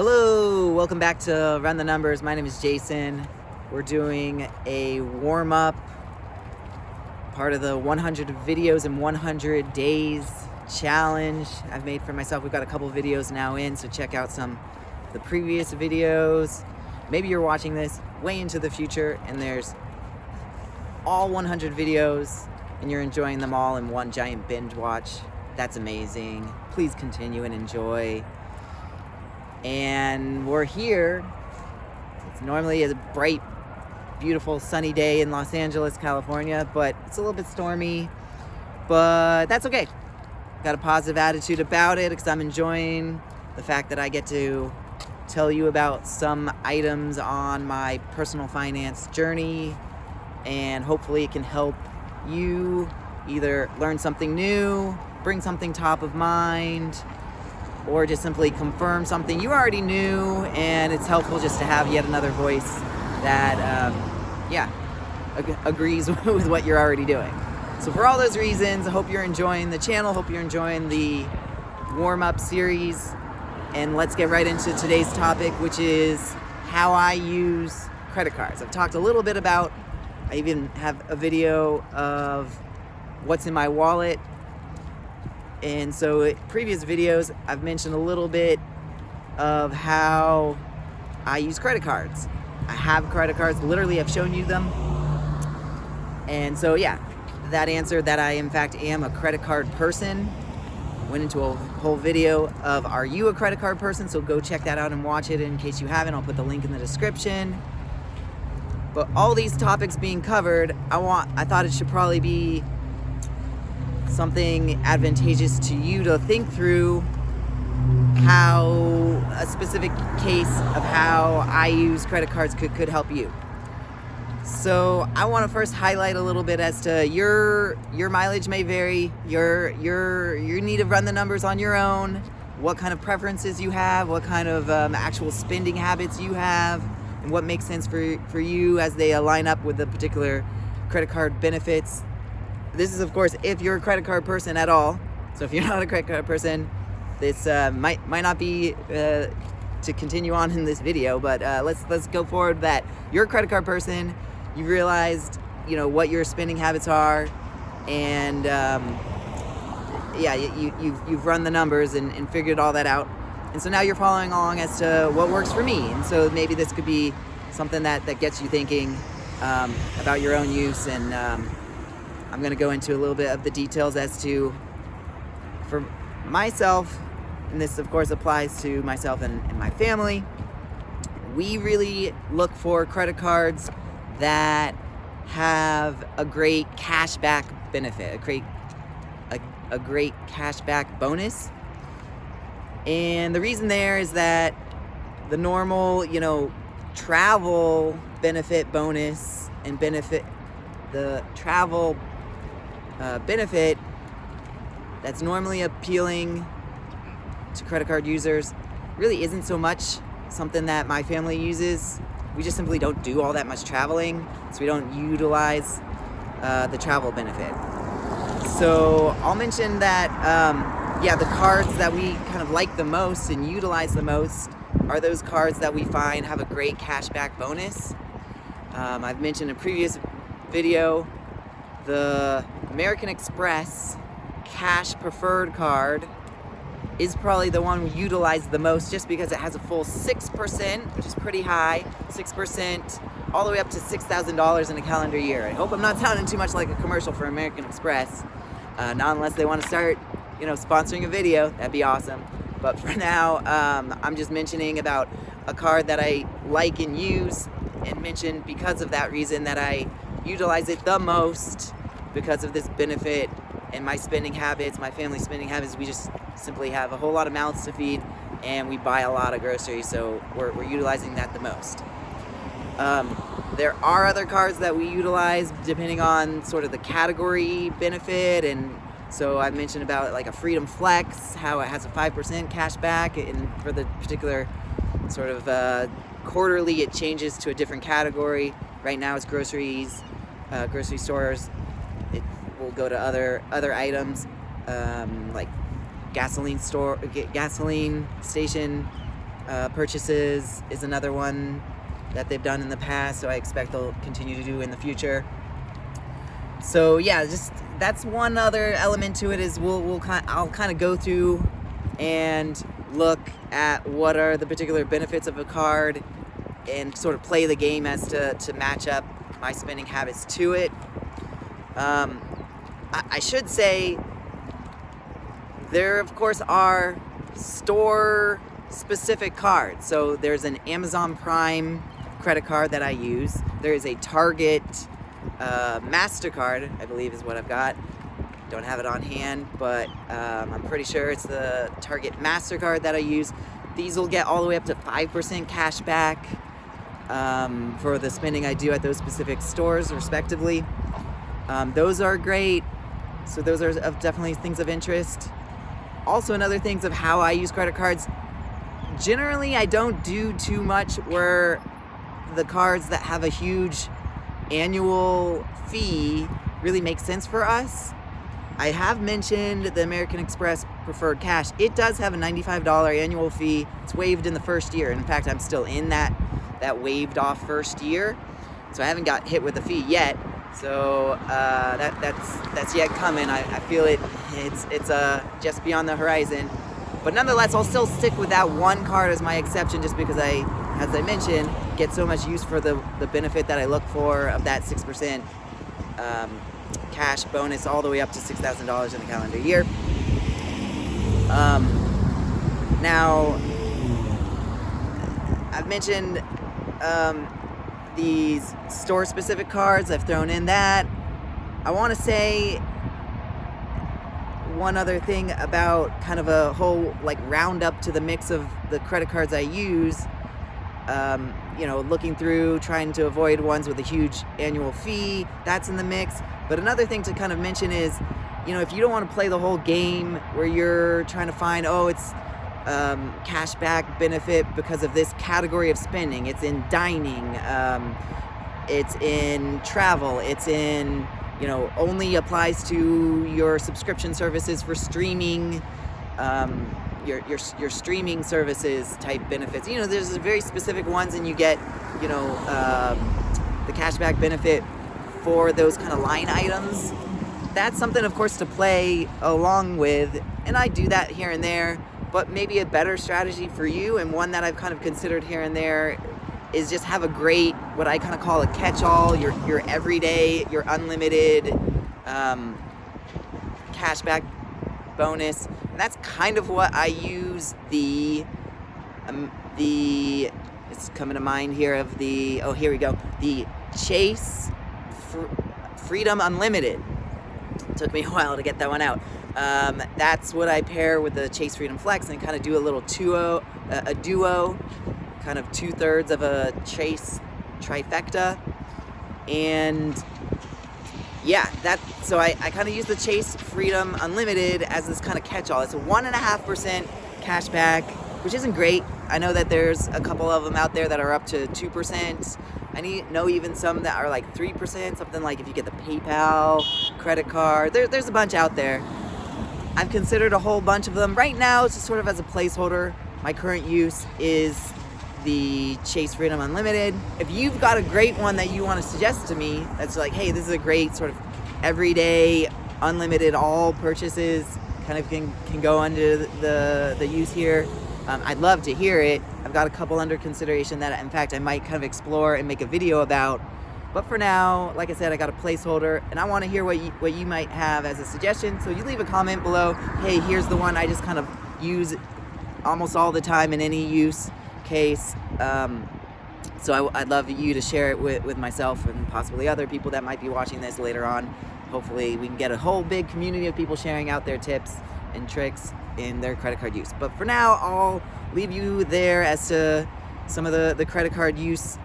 Hello, welcome back to Run the Numbers. My name is Jason. We're doing a warm-up, part of the 100 videos in 100 days challenge I've made for myself. We've got a couple videos now in, so check out some of the previous videos. Maybe you're watching this way into the future and there's all 100 videos and you're enjoying them all in one giant binge watch. That's amazing. Please continue and enjoy. And we're here. It's normally a bright, beautiful, sunny day in Los Angeles, California, but it's a little bit stormy, but that's okay. Got a positive attitude about it because I'm enjoying the fact that I get to tell you about some items on my personal finance journey, and hopefully it can help you either learn something new, bring something top of mind, or just simply confirm something you already knew. And it's helpful just to have yet another voice that agrees with what you're already doing. So for all those reasons, I hope you're enjoying the channel, hope you're enjoying the warm-up series, and let's get right into today's topic, which is how I use credit cards. I've talked a little bit about, I even have a video of what's in my wallet. And so in previous videos, I've mentioned a little bit of how I use credit cards. I have credit cards, literally I've shown you them. And so that answered that I in fact am a credit card person. Went into a whole video of are you a credit card person? So go check that out and watch it in case you haven't. I'll put the link in the description. But all these topics being covered, I thought it should probably be something advantageous to you to think through how a specific case of how I use credit cards could help you. So I want to first highlight a little bit as to your mileage may vary, you need to run the numbers on your own, what kind of preferences you have, what kind of actual spending habits you have, and what makes sense for you as they align up with the particular credit card benefits. This is, of course, if you're a credit card person at all. So if you're not a credit card person, this might not be to continue on in this video. But let's go forward that you're a credit card person. You realized, what your spending habits are, and you've run the numbers and figured all that out. And so now you're following along as to what works for me. And so maybe this could be something that gets you thinking about your own use. And I'm going to go into a little bit of the details as to, for myself, and this of course applies to myself and my family, we really look for credit cards that have a great cashback benefit, a great cashback bonus. And the reason there is that the normal, travel benefit bonus and the travel benefit that's normally appealing to credit card users really isn't so much something that my family uses. We just simply don't do all that much traveling, so we don't utilize the travel benefit. So I'll mention that the cards that we kind of like the most and utilize the most are those cards that we find have a great cashback bonus. I've mentioned in a previous video the American Express Cash Preferred card is probably the one we utilize the most, just because it has a full 6%, which is pretty high, 6%, all the way up to $6,000 in a calendar year. I hope I'm not sounding too much like a commercial for American Express, not unless they want to start, sponsoring a video. That'd be awesome. But for now, I'm just mentioning about a card that I like and use, and mention because of that reason that I utilize it the most, because of this benefit. And my spending habits, my family's spending habits, we just simply have a whole lot of mouths to feed, and we buy a lot of groceries, so we're utilizing that the most. There are other cards that we utilize depending on sort of the category benefit, and so I've mentioned about like a Freedom Flex, how it has a 5% cash back, and for the particular sort of quarterly it changes to a different category. Right now it's groceries, grocery stores. It will go to other items like gasoline station, purchases is another one that they've done in the past, so I expect they'll continue to do in the future. So yeah, just that's one other element to it, is I'll kind of go through and look at what are the particular benefits of a card and sort of play the game as to match up my spending habits to it. I should say there of course are store specific cards. So there's an Amazon Prime credit card that I use. There is a Target MasterCard, I believe is what I've got. Don't have it on hand, but I'm pretty sure it's the Target MasterCard that I use. These will get all the way up to 5% cash back for the spending I do at those specific stores, respectively. Those are great. So those are definitely things of interest. Also, another things of how I use credit cards. Generally, I don't do too much where the cards that have a huge annual fee really make sense for us. I have mentioned the American Express Preferred Cash. It does have a $95 annual fee. It's waived in the first year. In fact, I'm still in that waived off first year. So I haven't got hit with the fee yet. So that's yet coming. I feel it's just beyond the horizon. But nonetheless, I'll still stick with that one card as my exception, just because as I mentioned, get so much use for the benefit that I look for of that 6% cash bonus all the way up to $6,000 in the calendar year. Now, I've mentioned these store-specific cards. I've thrown in that. I want to say one other thing about kind of a whole roundup to the mix of the credit cards I use. Looking through, trying to avoid ones with a huge annual fee. That's in the mix. But another thing to kind of mention is, if you don't want to play the whole game where you're trying to find, it's cash back benefit because of this category of spending. It's in dining, it's in travel, it's in, only applies to your subscription services for streaming, your streaming services type benefits. There's very specific ones, and you get, the cashback benefit for those kind of line items. That's something, of course, to play along with, and I do that here and there. But maybe a better strategy for you, and one that I've kind of considered here and there, is just have a great, what I kind of call a catch-all, your everyday, your unlimited cashback bonus. And that's kind of what I use the it's coming to mind here of here we go, the Chase Freedom Unlimited. Took me a while to get that one out. That's what I pair with the Chase Freedom Flex, and kind of do a little duo, kind of 2/3 of a Chase trifecta. And yeah, so I kind of use the Chase Freedom Unlimited as this kind of catch-all. It's a 1.5% cash back, which isn't great. I know that there's a couple of them out there that are up to 2%. I know even some that are like 3%, something like if you get the PayPal credit card. There's a bunch out there. I've considered a whole bunch of them. Right now, it's just sort of as a placeholder. My current use is the Chase Freedom Unlimited. If you've got a great one that you want to suggest to me, that's like, hey, this is a great sort of everyday, unlimited, all purchases, kind of can go under the use here, I'd love to hear it. I've got a couple under consideration that, in fact, I might kind of explore and make a video about. But for now, like I said, I got a placeholder, and I want to hear what you might have as a suggestion. So you leave a comment below. Hey, here's the one I just kind of use almost all the time in any use case. So I'd love you to share it with myself and possibly other people that might be watching this later on. Hopefully we can get a whole big community of people sharing out their tips and tricks in their credit card use. But for now, I'll leave you there as to some of the credit card use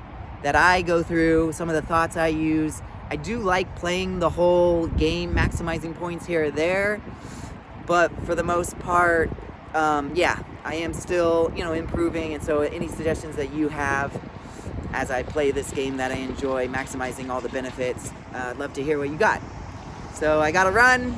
that I go through, some of the thoughts I use. I do like playing the whole game, maximizing points here or there, but for the most part, I am still, improving. And so any suggestions that you have as I play this game that I enjoy, maximizing all the benefits, I'd love to hear what you got. So I gotta run.